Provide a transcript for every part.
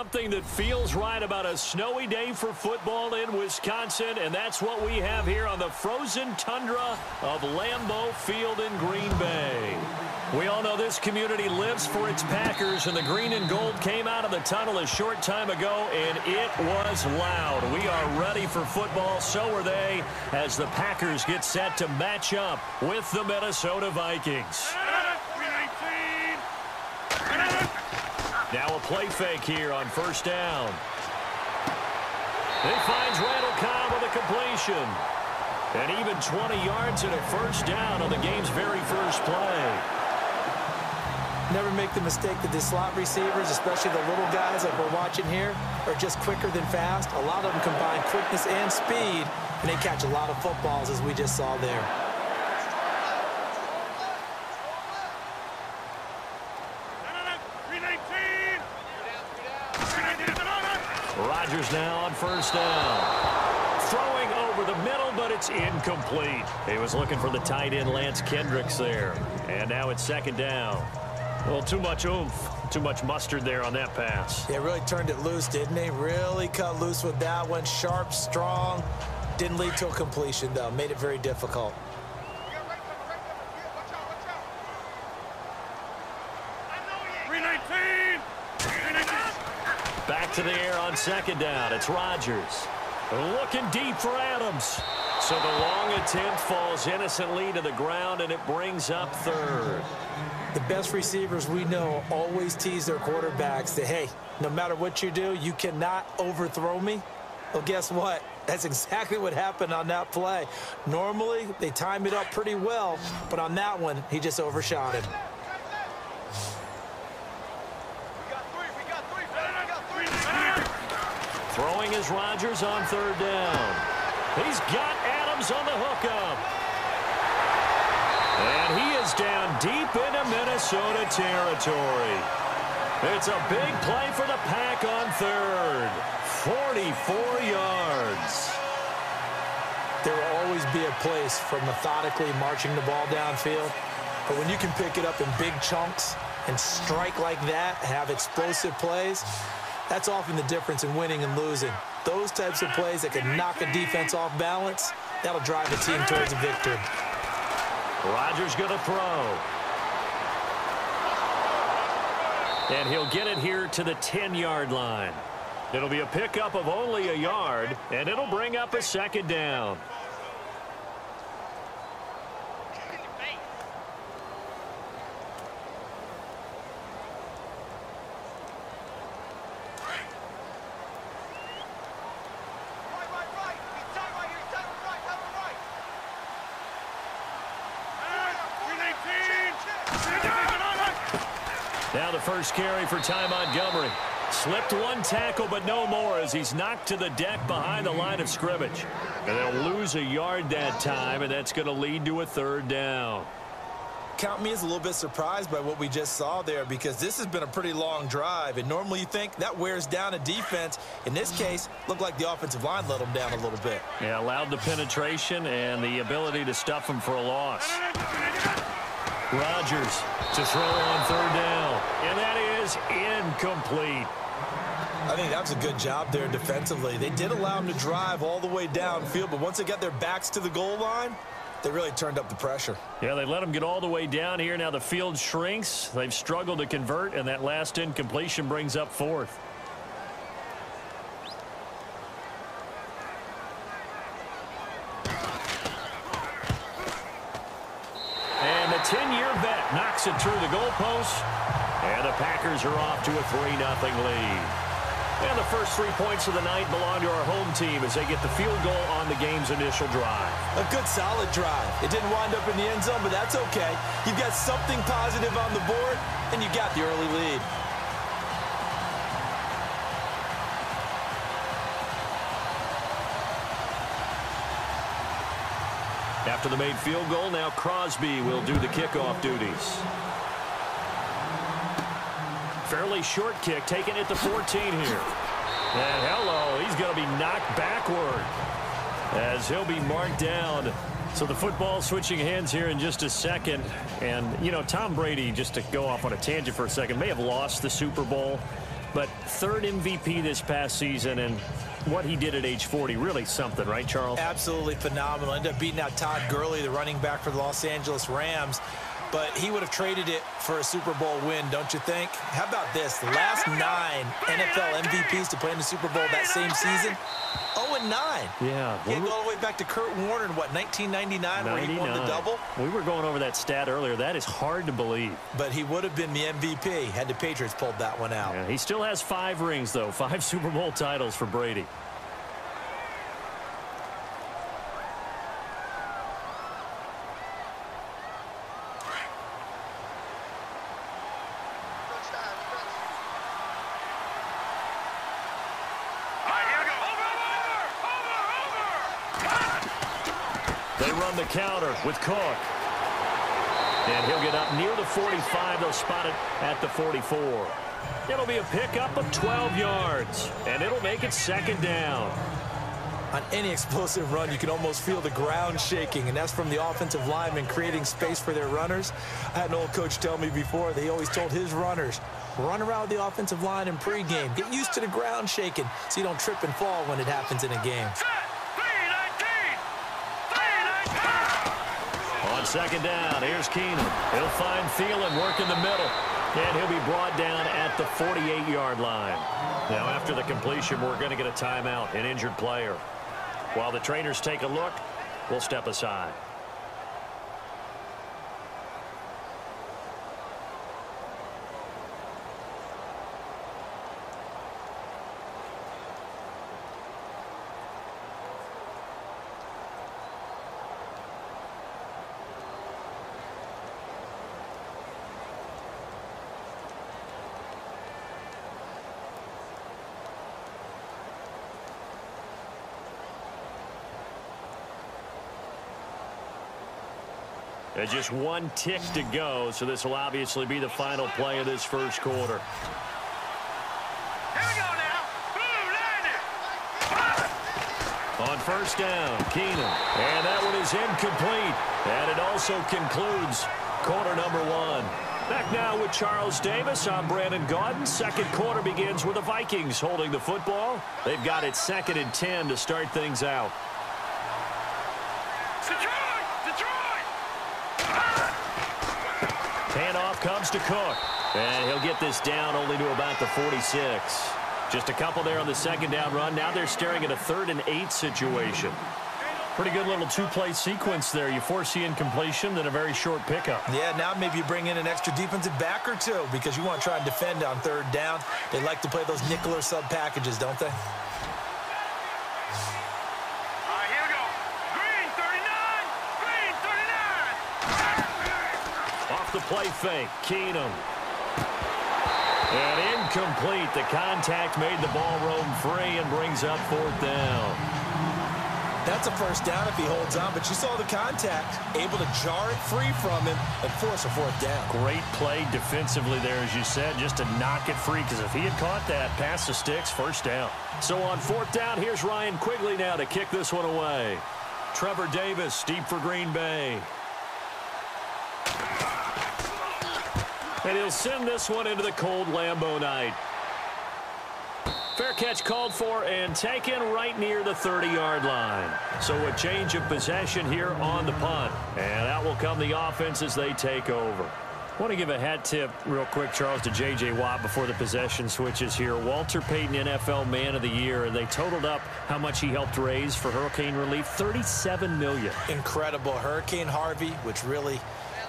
something that feels right about a snowy day for football in Wisconsin, and that's what we have here on the frozen tundra of Lambeau Field in Green Bay. We all know this community lives for its Packers, and the green and gold came out of the tunnel a short time ago, and it was loud. We are ready for football, so are they, as the Packers get set to match up with the Minnesota Vikings. Now a play fake here on first down. He finds Randall Cobb with a completion. And even 20 yards and a first down on the game's very first play. Never make the mistake that the slot receivers, especially the little guys like we're watching here, are just quicker than fast. A lot of them combine quickness and speed, and they catch a lot of footballs, as we just saw there. Rodgers now on first down. Throwing over the middle, but it's incomplete. He was looking for the tight end Lance Kendricks there. And now it's second down. Well, too much oomph, too much mustard there on that pass. They really turned it loose, didn't they? Really cut loose with that one. Sharp, strong. Didn't lead to a completion, though. Made it very difficult. Back to the air on second down. It's Rodgers. Looking deep for Adams. So the long attempt falls innocently to the ground, and it brings up third. The best receivers we know always tease their quarterbacks that, hey, no matter what you do, you cannot overthrow me. Well, guess what? That's exactly what happened on that play. Normally, they time it up pretty well, but on that one, he just overshot him. Throwing is Rodgers on third down. He's got Adams on the hookup. And he is down deep into Minnesota territory. It's a big play for the Pack on third. 44 yards. There will always be a place for methodically marching the ball downfield. But when you can pick it up in big chunks and strike like that, have explosive plays, that's often the difference in winning and losing. Those types of plays that can knock a defense off balance, that'll drive a team towards a victory. Rodgers going to throw. And he'll get it here to the 10-yard line. It'll be a pickup of only a yard, and it'll bring up a second down. Now the first carry for Ty Montgomery. Slipped one tackle, but no more as he's knocked to the deck behind the line of scrimmage. And they'll lose a yard that time, and that's going to lead to a third down. Count me as a little bit surprised by what we just saw there, because this has been a pretty long drive, and normally you think that wears down a defense. In this case, looked like the offensive line let them down a little bit. Yeah, allowed the penetration and the ability to stuff them for a loss. Rodgers to throw on third down, and that is incomplete. I think that was a good job there defensively. They did allow them to drive all the way downfield, but once they got their backs to the goal line, they really turned up the pressure. Yeah, they let them get all the way down here. Now the field shrinks. They've struggled to convert, and that last incompletion brings up fourth. And the 10-year vet knocks it through the goalpost, and the Packers are off to a 3-0 lead. And the first 3 points of the night belong to our home team as they get the field goal on the game's initial drive. A good, solid drive. It didn't wind up in the end zone, but that's okay. You've got something positive on the board, and you got the early lead. After the made field goal, now Crosby will do the kickoff duties. Fairly short kick, taking it to 14 here. And hello, he's going to be knocked backward as he'll be marked down. So the football switching hands here in just a second. And, you know, Tom Brady, just to go off on a tangent for a second, may have lost the Super Bowl. But third MVP this past season, and what he did at age 40, really something, right, Charles? Absolutely phenomenal. Ended up beating out Todd Gurley, the running back for the Los Angeles Rams. But he would have traded it for a Super Bowl win, don't you think? How about this? The last 9 NFL MVPs to play in the Super Bowl that same season, 0-9. Yeah. He had to go all the way back to Kurt Warner in, what, 1999, where he won the double? We were going over that stat earlier. That is hard to believe. But he would have been the MVP had the Patriots pulled that one out. Yeah, he still has 5 rings, though. 5 Super Bowl titles for Brady. They run the counter with Cook. And he'll get up near the 45. They'll spot it at the 44. It'll be a pickup of 12 yards. And it'll make it 2nd down. On any explosive run, you can almost feel the ground shaking, and that's from the offensive linemen creating space for their runners. I had an old coach tell me before, they always told his runners, run around the offensive line in pregame. Get used to the ground shaking so you don't trip and fall when it happens in a game. On 2nd down, here's Keenum. He'll find Thielen, work in the middle. And he'll be brought down at the 48-yard line. Now, after the completion, we're going to get a timeout, an injured player. While the trainers take a look, we'll step aside. There's just 1 tick to go, so this will obviously be the final play of this first quarter. Here we go now. On 1st down, Keenum. And that one is incomplete. And it also concludes quarter number 1. Back now with Charles Davis. I'm Brandon Gaudin. 2nd quarter begins with the Vikings holding the football. They've got it 2nd and 10 to start things out. Handoff comes to Cook. And he'll get this down only to about the 46. Just a couple there on the 2nd down run. Now they're staring at a 3rd and 8 situation. Pretty good little 2-play sequence there. You foresee incompletion, then a very short pickup. Yeah, now maybe you bring in an extra defensive back or 2 because you want to try and defend on 3rd down. They like to play those nickel or sub packages, don't they? The play fake, Keenum. And incomplete. The contact made the ball roam free and brings up 4th down. That's a 1st down if he holds on, but you saw the contact, able to jar it free from him and force a 4th down. Great play defensively there, as you said, just to knock it free, because if he had caught that, pass the sticks, 1st down. So on 4th down, here's Ryan Quigley now to kick this one away. Trevor Davis, deep for Green Bay. And he'll send this one into the cold Lambeau night. Fair catch called for and taken right near the 30-yard line. So a change of possession here on the punt. And out will come the offense as they take over. I want to give a hat tip real quick, Charles, to J.J. Watt before the possession switches here. Walter Payton, NFL Man of the Year, and they totaled up how much he helped raise for hurricane relief, $37 million. Incredible. Hurricane Harvey, which really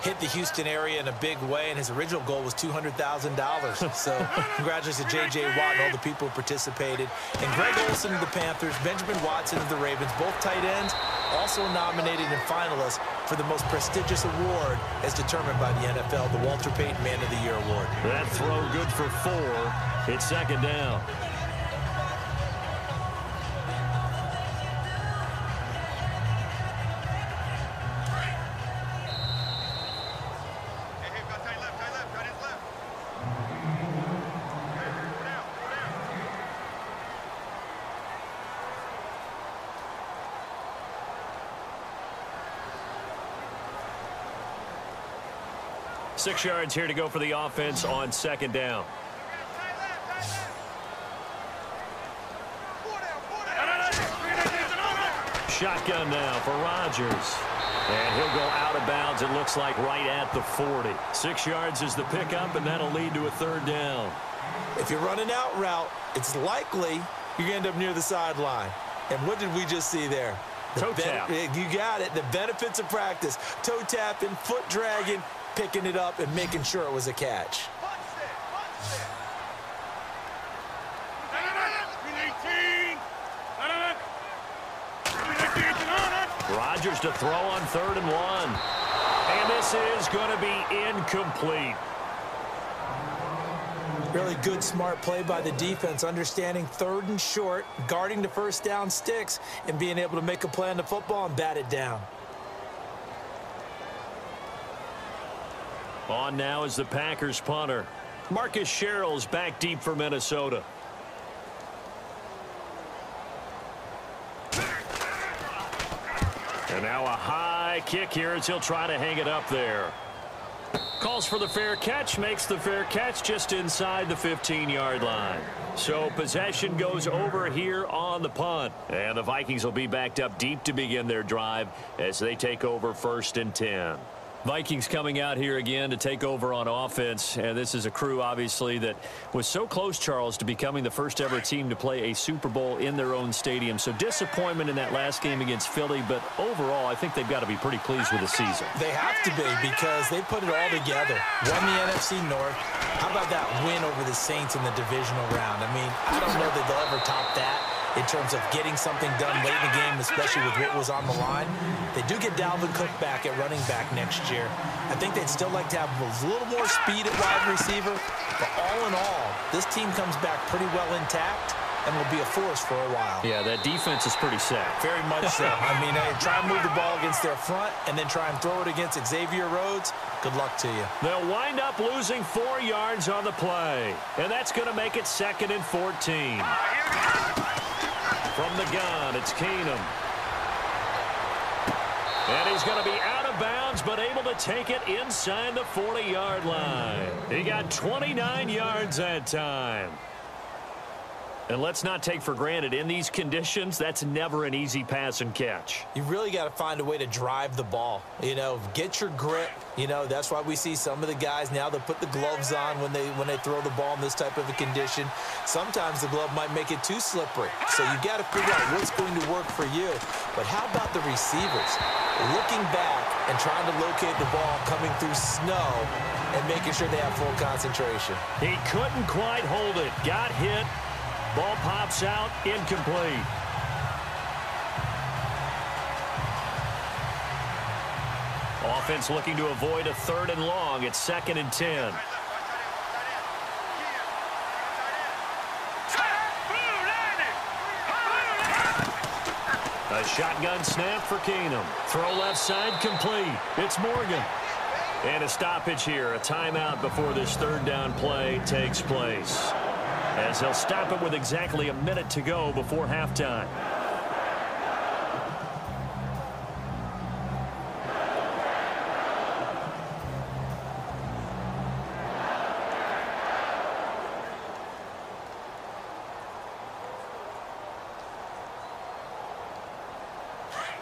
hit the Houston area in a big way, and his original goal was $200,000. So congratulations to J.J. Watt and all the people who participated. And Greg Olsen of the Panthers, Benjamin Watson of the Ravens, both tight ends, also nominated and finalists for the most prestigious award as determined by the NFL, the Walter Payton Man of the Year Award. That throw good for 4. It's 2nd down. Six yards here to go for the offense on 2nd down. shotgun now for Rodgers. And he'll go out of bounds, it looks like, right at the 40. 6 yards is the pickup, and that'll lead to a 3rd down. If you're running out route, it's likely you're going to end up near the sideline. And what did we just see there? Toe tap. You got it. The benefits of practice. Toe tapping, foot dragging, picking it up, and making sure it was a catch. Rodgers to throw on 3rd and 1. And this is going to be incomplete. Really good, smart play by the defense, understanding 3rd and short, guarding the 1st down sticks, and being able to make a play on the football and bat it down. On now is the Packers punter. Marcus Sherrill's back deep for Minnesota. And now a high kick here as he'll try to hang it up there. Calls for the fair catch, makes the fair catch just inside the 15-yard line. So possession goes over here on the punt. And the Vikings will be backed up deep to begin their drive as they take over 1st and 10. Vikings coming out here again to take over on offense. And this is a crew, obviously, that was so close, Charles, to becoming the first ever team to play a Super Bowl in their own stadium. So disappointment in that last game against Philly, but overall, I think they've got to be pretty pleased with the season. They have to be, because they put it all together. Won the NFC North. How about that win over the Saints in the divisional round? I mean, I don't know that they'll ever top that in terms of getting something done late in the game, especially with what was on the line. They do get Dalvin Cook back at running back next year. I think they'd still like to have a little more speed at wide receiver. But all in all, this team comes back pretty well intact and will be a force for a while. Yeah, that defense is pretty set. Very much so. I mean, they try and move the ball against their front and then try and throw it against Xavier Rhodes. Good luck to you. They'll wind up losing 4 yards on the play. And that's going to make it 2nd and 14. From the gun, it's Keenum. And he's going to be out of bounds, but able to take it inside the 40-yard line. He got 29 yards that time. And let's not take for granted, in these conditions, that's never an easy pass and catch. You really got to find a way to drive the ball. You know, get your grip. You know, that's why we see some of the guys now that put the gloves on when they throw the ball in this type of a condition. Sometimes the glove might make it too slippery. So you got to figure out what's going to work for you. But how about the receivers? Looking back and trying to locate the ball coming through snow and making sure they have full concentration. He couldn't quite hold it. Got hit. Ball pops out, incomplete. Offense looking to avoid a 3rd and long. It's 2nd and 10. A shotgun snap for Keenum. Throw left side complete. It's Morgan. And a stoppage here, a timeout before this 3rd down play takes place, as they'll stop it with exactly a minute to go before halftime.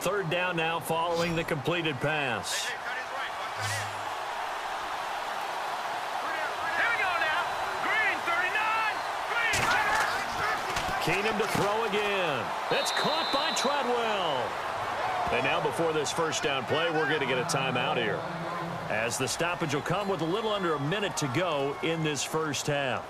Third down now following the completed pass. Keenum to throw again. That's caught by Treadwell. And now before this 1st down play, we're going to get a timeout here, as the stoppage will come with a little under a minute to go in this 1st half.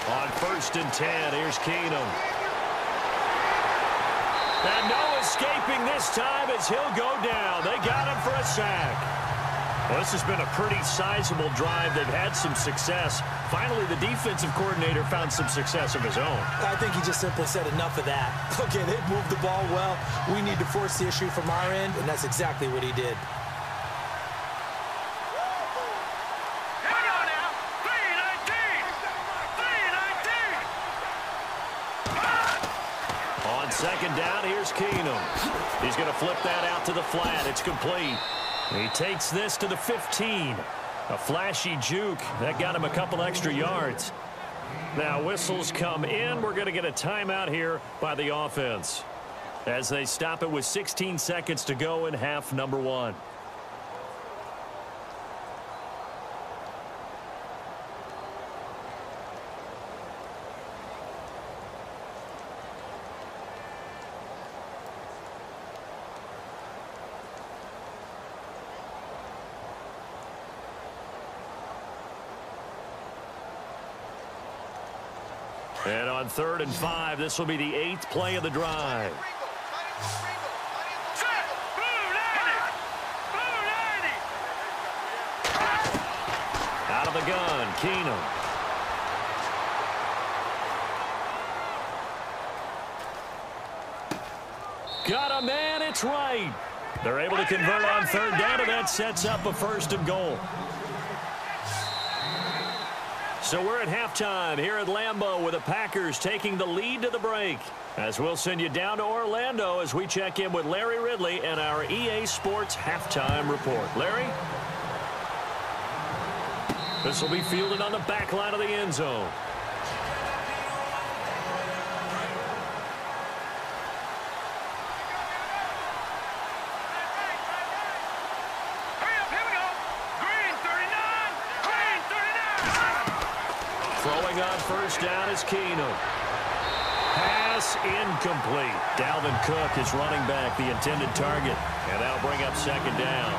On 1st and 10, here's Keenum. And no escaping this time as he'll go down. They got him for a sack. Well, this has been a pretty sizable drive. They've had some success. Finally, the defensive coordinator found some success of his own. I think he just simply said enough of that. Okay, they've moved the ball well. We need to force the issue from our end, and that's exactly what he did. On second down, here's Keenum. He's going to flip that out to the flat. It's complete. He takes this to the 15. A flashy juke. That got him a couple extra yards. Now whistles come in. We're going to get a timeout here by the offense as they stop it with 16 seconds to go in half number 1. And on 3rd and 5, this will be the 8th play of the drive. Out of the gun, Keenum. Got a man, it's right. They're able to convert on 3rd down, and that sets up a 1st and goal. So we're at halftime here at Lambeau with the Packers taking the lead to the break. As we'll send you down to Orlando as we check in with Larry Ridley and our EA Sports halftime report. Larry? This will be fielded on the back line of the end zone. Throwing on 1st down is Keenum. Pass incomplete. Dalvin Cook is running back, the intended target. And that'll bring up 2nd down.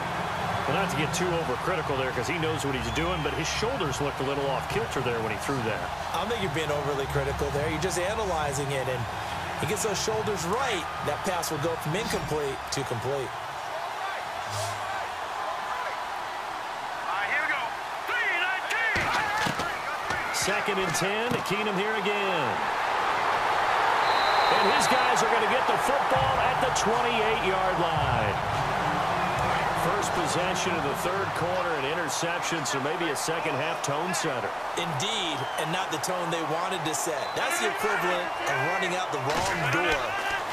Well, not to get too overcritical there because he knows what he's doing, but his shoulders looked a little off kilter there when he threw that. I don't think you're being overly critical there. You're just analyzing it, and he gets those shoulders right. That pass will go from incomplete to complete. 2nd and 10. Keenum here again. And his guys are going to get the football at the 28-yard line. First possession of the 3rd quarter, an interception, so maybe a second-half tone setter. Indeed, and not the tone they wanted to set. That's the equivalent of running out the wrong door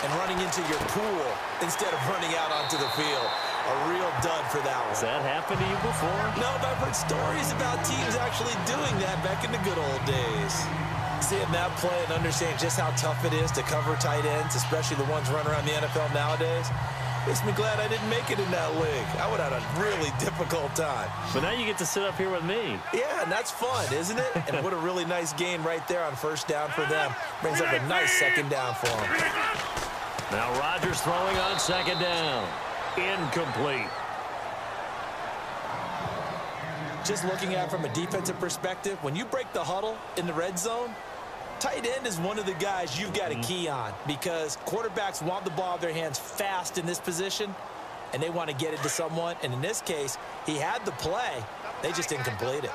and running into your pool instead of running out onto the field. A real dud for that one. Has that happened to you before? No, but I've heard stories about teams actually doing that back in the good old days. Seeing that play and understanding just how tough it is to cover tight ends, especially the ones running around the NFL nowadays, makes me glad I didn't make it in that league. I would have had a really difficult time. But now you get to sit up here with me. Yeah, and that's fun, isn't it? And what a really nice gain right there on 1st down for them. Brings up a nice 2nd down for them. Now Rodgers throwing on 2nd down. Incomplete. Just looking at it from a defensive perspective, when you break the huddle in the red zone, tight end is one of the guys you've got to key on because quarterbacks want the ball in their hands fast in this position, and they want to get it to someone. And in this case, he had the play. They just didn't complete it.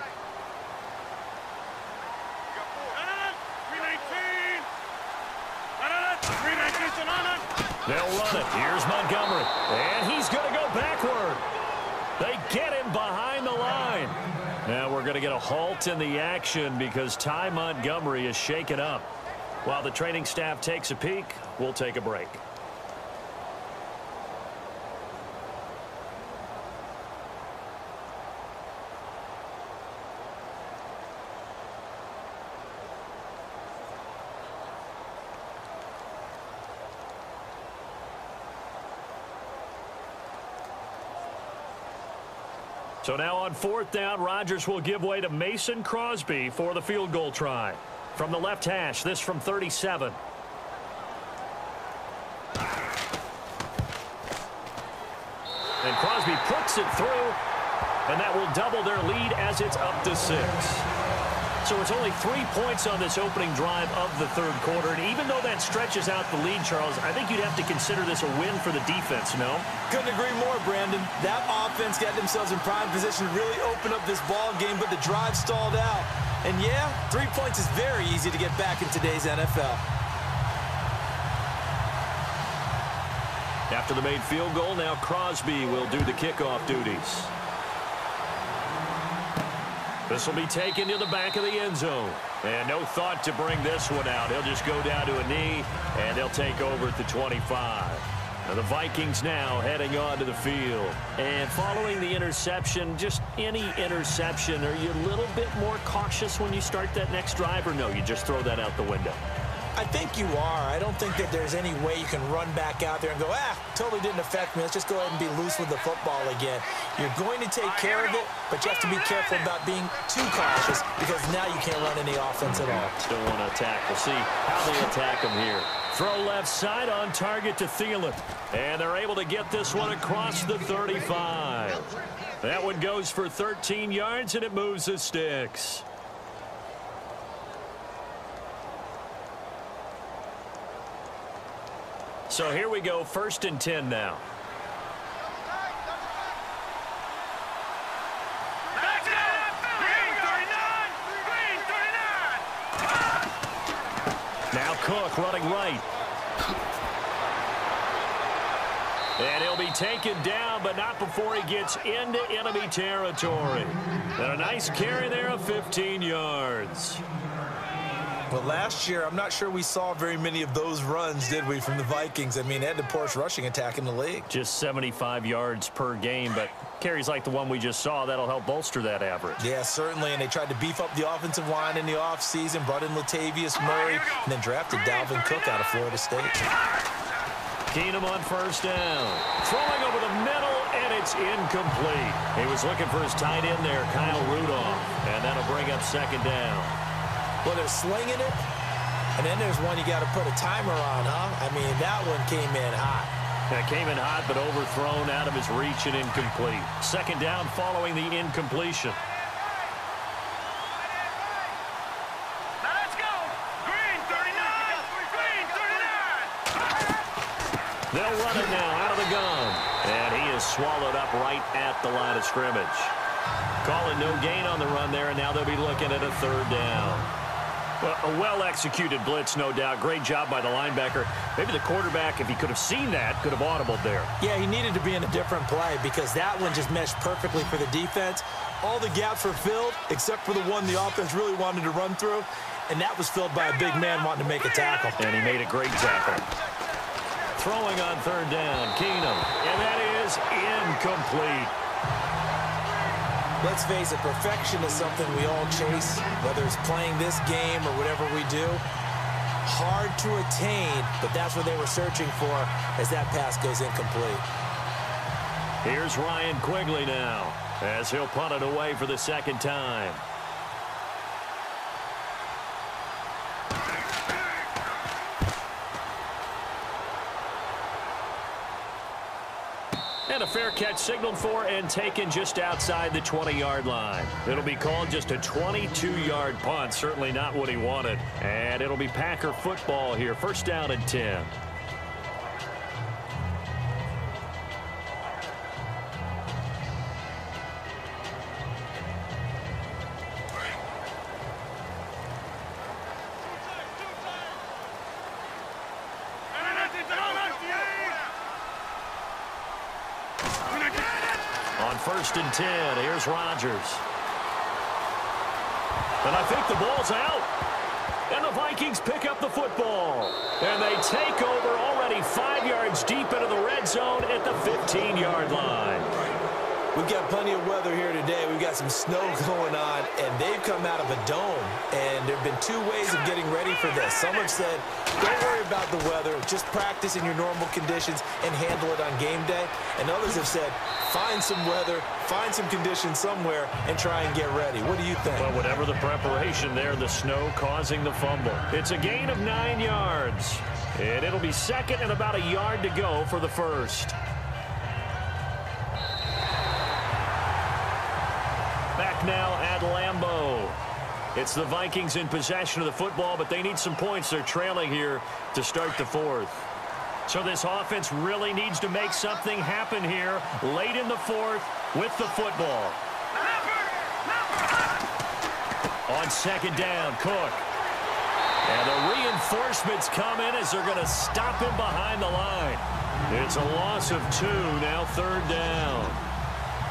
They'll run it. Here's Montgomery. And he's going to go backward. They get him behind the line. Now we're going to get a halt in the action because Ty Montgomery is shaken up. While the training staff takes a peek, we'll take a break. So now on 4th down, Rodgers will give way to Mason Crosby for the field goal try. From the left hash, this from 37. And Crosby puts it through, and that will double their lead as it's up to 6. So it's only 3 points on this opening drive of the third quarter. And even though that stretches out the lead, Charles, I think you'd have to consider this a win for the defense, no? Couldn't agree more, Brandon. That offense got themselves in prime position to really open up this ball game, but the drive stalled out. And yeah, 3 points is very easy to get back in today's NFL. After the made field goal, now Crosby will do the kickoff duties. This will be taken to the back of the end zone. And no thought to bring this one out. He'll just go down to a knee, and they'll take over at the 25. Now the Vikings now heading onto the field. And following the interception, just any interception, are you a little bit more cautious when you start that next drive, or no, you just throw that out the window? I think you are. I don't think that there's any way you can run back out there and go, totally didn't affect me. Let's just go ahead and be loose with the football again. You're going to take care of it, but you have to be careful about being too cautious because now you can't run any offense at all. Still want to attack. We'll see how they attack them here. Throw left side on target to Thielen. And they're able to get this one across the 35. That one goes for 13 yards, and it moves the sticks. So here we go, 1st and 10 now. Now Cook running right. And he'll be taken down, but not before he gets into enemy territory. And a nice carry there of 15 yards. Well, last year, I'm not sure we saw very many of those runs, did we, from the Vikings? I mean, they had the poorest rushing attack in the league. Just 75 yards per game, but carries like the one we just saw, that'll help bolster that average. Yeah, certainly, and they tried to beef up the offensive line in the offseason, brought in Latavius Murray, and then drafted Dalvin Cook out of Florida State. Keenum on 1st down. Throwing over the middle, and it's incomplete. He was looking for his tight end there, Kyle Rudolph, and that'll bring up 2nd down. Well, they're slinging it, and then there's one you got to put a timer on, huh? I mean, that one came in hot. That came in hot, but overthrown out of his reach and incomplete. 2nd down following the incompletion. Now let's go. Green 39. Green 39. They'll run it now out of the gun. And he is swallowed up right at the line of scrimmage. Calling no gain on the run there, and now they'll be looking at a 3rd down. Well, a well-executed blitz, no doubt. Great job by the linebacker. Maybe the quarterback, if he could have seen that, could have audibled there. Yeah, he needed to be in a different play because that one just meshed perfectly for the defense. All the gaps were filled except for the one the offense really wanted to run through, and that was filled by a big man wanting to make a tackle. And he made a great tackle. Throwing on 3rd down, Keenum. And that is incomplete. Let's face it, perfection is something we all chase, whether it's playing this game or whatever we do. Hard to attain, but that's what they were searching for as that pass goes incomplete. Here's Ryan Quigley now as he'll punt it away for the 2nd time. And a fair catch signaled for and taken just outside the 20-yard line. It'll be called just a 22-yard punt. Certainly not what he wanted. And it'll be Packer football here. 1st down and 10. On 1st and 10, here's Rodgers. And I think the ball's out. And the Vikings pick up the football. And they take over already 5 yards deep into the red zone at the 15-yard line. We've got plenty of weather here today. We've got some snow going on, and they've come out of a dome. And there have been 2 ways of getting ready for this. Some have said, don't worry about the weather. Just practice in your normal conditions and handle it on game day. And others have said, find some weather, find some conditions somewhere, and try and get ready. What do you think? Well, whatever the preparation there, the snow causing the fumble. It's a gain of 9 yards. And it'll be 2nd and about a yard to go for the 1st. Back now at Lambeau. It's the Vikings in possession of the football, but they need some points. They're trailing here to start the fourth. So this offense really needs to make something happen here late in the fourth with the football. On second down, Cook. And the reinforcements come in as they're going to stop him behind the line. It's a loss of 2, now third down.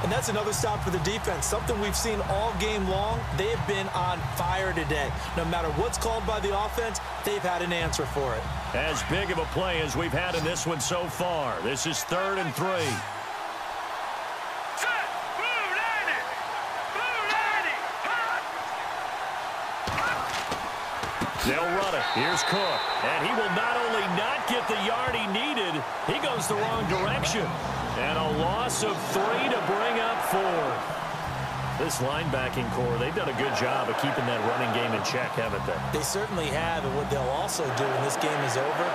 And that's another stop for the defense, something we've seen all game long. They have been on fire today. No matter what's called by the offense, they've had an answer for it. As big of a play as we've had in this one so far. This is 3rd and 3. They'll run it. Here's Cook. And he will not only not get the yard he needed, he goes the wrong direction. And a loss of 3 to bring up 4. This linebacking core, they've done a good job of keeping that running game in check, haven't they? They certainly have, and what they'll also do when this game is over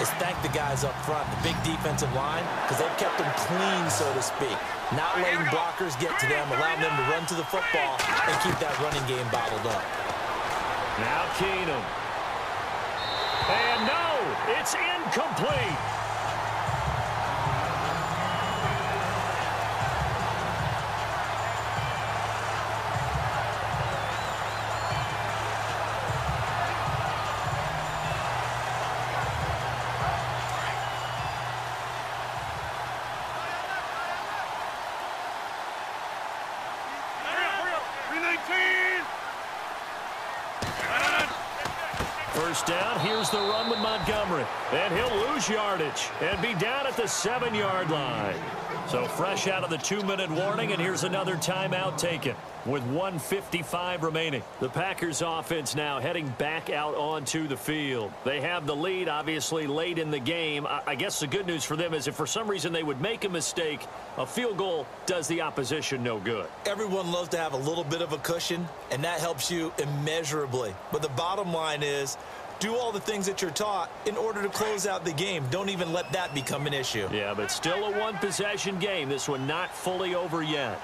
is thank the guys up front, the big defensive line, because they've kept them clean, so to speak. Not letting blockers get to them, allowing them to run to the football and keep that running game bottled up. Now Keenum. And no, it's incomplete. First down, here's the run with Montgomery. And he'll lose yardage and be down at the 7-yard line. So fresh out of the 2-minute warning, and here's another timeout taken with 1:55 remaining. The Packers offense now heading back out onto the field. They have the lead, obviously, late in the game. I guess the good news for them is if for some reason they would make a mistake, a field goal does the opposition no good. Everyone loves to have a little bit of a cushion, and that helps you immeasurably. But the bottom line is, do all the things that you're taught in order to close out the game. Don't even let that become an issue. Yeah, but still a one-possession game. This one not fully over yet.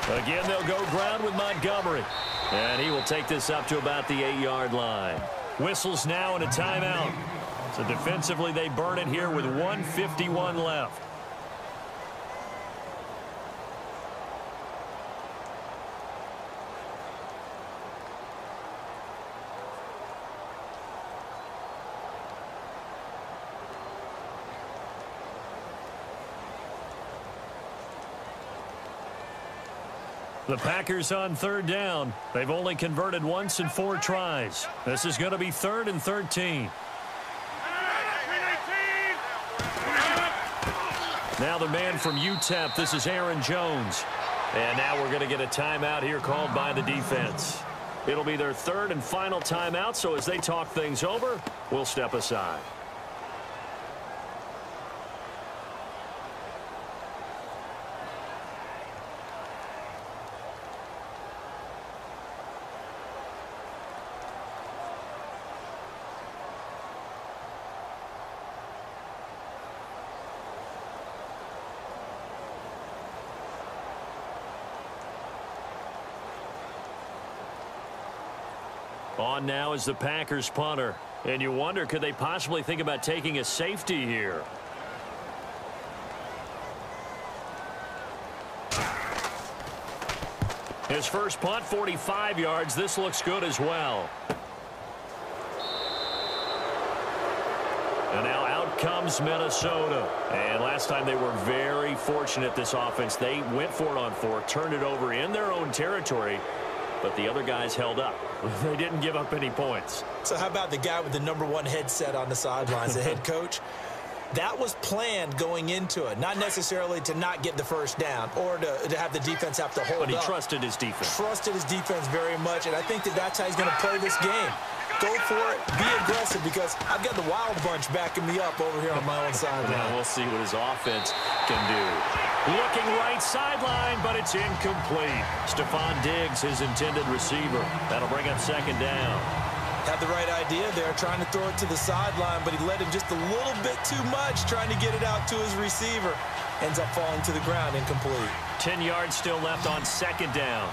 Again, they'll go ground with Montgomery. And he will take this up to about the 8-yard line. Whistles now and a timeout. So defensively, they burn it here with 1:51 left. The Packers on third down. They've only converted once in 4 tries. This is going to be 3rd and 13. Now the man from UTEP, this is Aaron Jones. And now we're going to get a timeout here called by the defense. It'll be their 3rd and final timeout, so as they talk things over, we'll step aside. On now is the Packers punter. And you wonder, could they possibly think about taking a safety here? His first punt, 45 yards. This looks good as well. And now out comes Minnesota. And last time they were very fortunate, this offense. They went for it on 4, turned it over in their own territory. But the other guys held up. They didn't give up any points. So how about the guy with the #1 headset on the sidelines, the head coach? That was planned going into it, not necessarily to not get the first down or to have the defense have to hold up. But he trusted his defense. Trusted his defense very much, and I think that's how he's going to play this game. Go for it, be aggressive, because I've got the wild bunch backing me up over here on my own sideline. Now we'll see what his offense can do. Looking right sideline, but it's incomplete. Stephon Diggs, his intended receiver. That'll bring up second down. Had the right idea there, trying to throw it to the sideline, but he led him just a little bit too much, trying to get it out to his receiver. Ends up falling to the ground, incomplete. 10 yards still left on second down.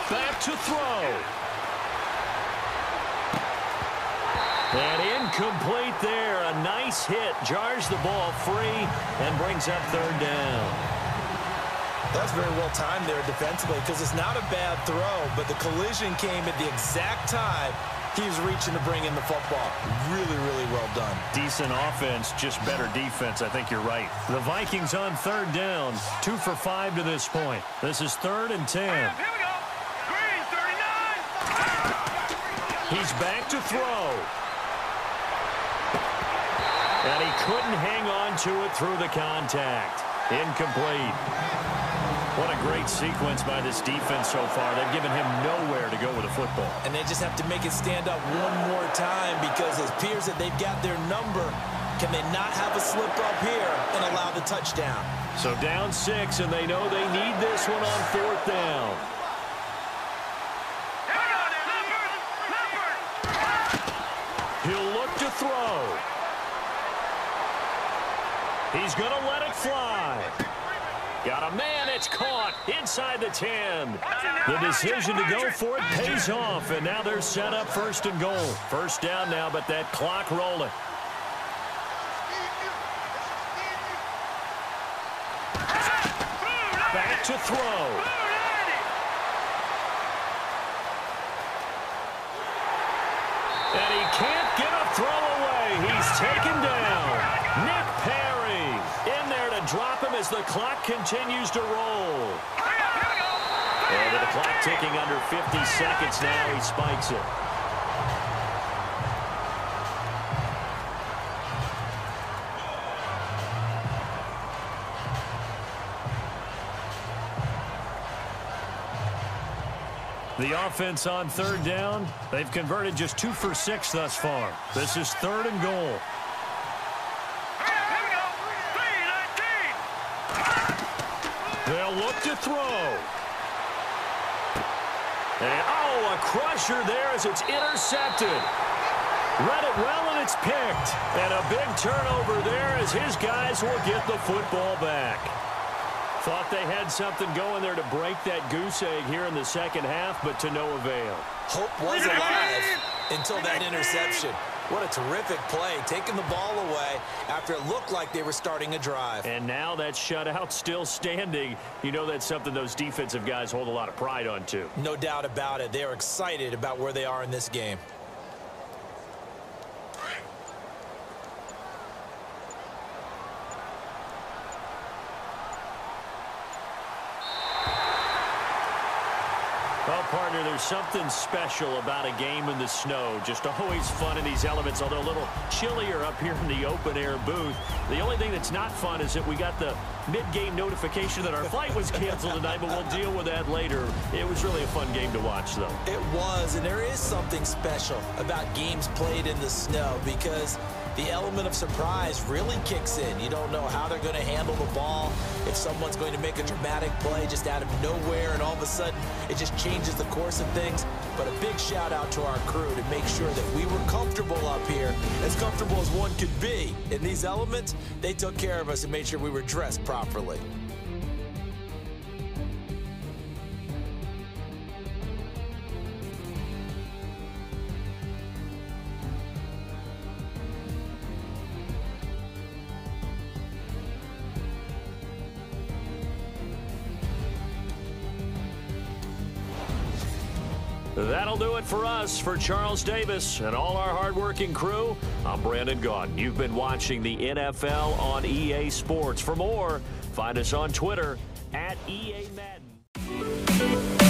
Back to throw. And incomplete there. A nice hit. Jars the ball free and brings up third down. That's very well timed there defensively because it's not a bad throw, but the collision came at the exact time he was reaching to bring in the football. Really, really well done. Decent offense, just better defense. I think you're right. The Vikings on third down. 2 for 5 to this point. This is 3rd and 10. Here we go. Green, 39. He's back to throw. And he couldn't hang on to it through the contact. Incomplete. What a great sequence by this defense so far. They've given him nowhere to go with the football. And they just have to make it stand up one more time because it appears that they've got their number. Can they not have a slip up here and allow the touchdown? So down 6, and they know they need this one on 4th down. He'll look to throw. He's going to let it fly. Got a man, it's caught inside the 10. The decision to go for it pays off, and now they're set up 1st and goal. 1st down now, but that clock rolling. Back to throw. And he can't get a throw away. He's taken down. Nick Perry in there to drop him as the clock continues to roll. And with the clock ticking under 50 seconds now, he spikes it. The offense on 3rd down, they've converted just 2 for 6 thus far. This is 3rd and goal. They'll look to throw. And, oh, a crusher there as it's intercepted. Read it well, and it's picked. And a big turnover there as his guys will get the football back. Thought they had something going there to break that goose egg here in the second half, but to no avail. Hope was alive until that interception. What a terrific play, taking the ball away after it looked like they were starting a drive. And now that shutout still standing. You know that's something those defensive guys hold a lot of pride on, too. No doubt about it. They are excited about where they are in this game. Well, partner, there's something special about a game in the snow. Just always fun in these elements, although a little chillier up here in the open-air booth. The only thing that's not fun is that we got the mid-game notification that our flight was canceled tonight, but we'll deal with that later. It was really a fun game to watch, though. It was, and there is something special about games played in the snow because the element of surprise really kicks in. You don't know how they're going to handle the ball, if someone's going to make a dramatic play just out of nowhere, and all of a sudden it just changes the course of things. But a big shout out to our crew to make sure that we were comfortable up here, as comfortable as one could be. In these elements, they took care of us and made sure we were dressed properly. That'll do it for us. For Charles Davis and all our hardworking crew, I'm Brandon Gaudin. You've been watching the NFL on EA Sports. For more, find us on Twitter @EA Madden.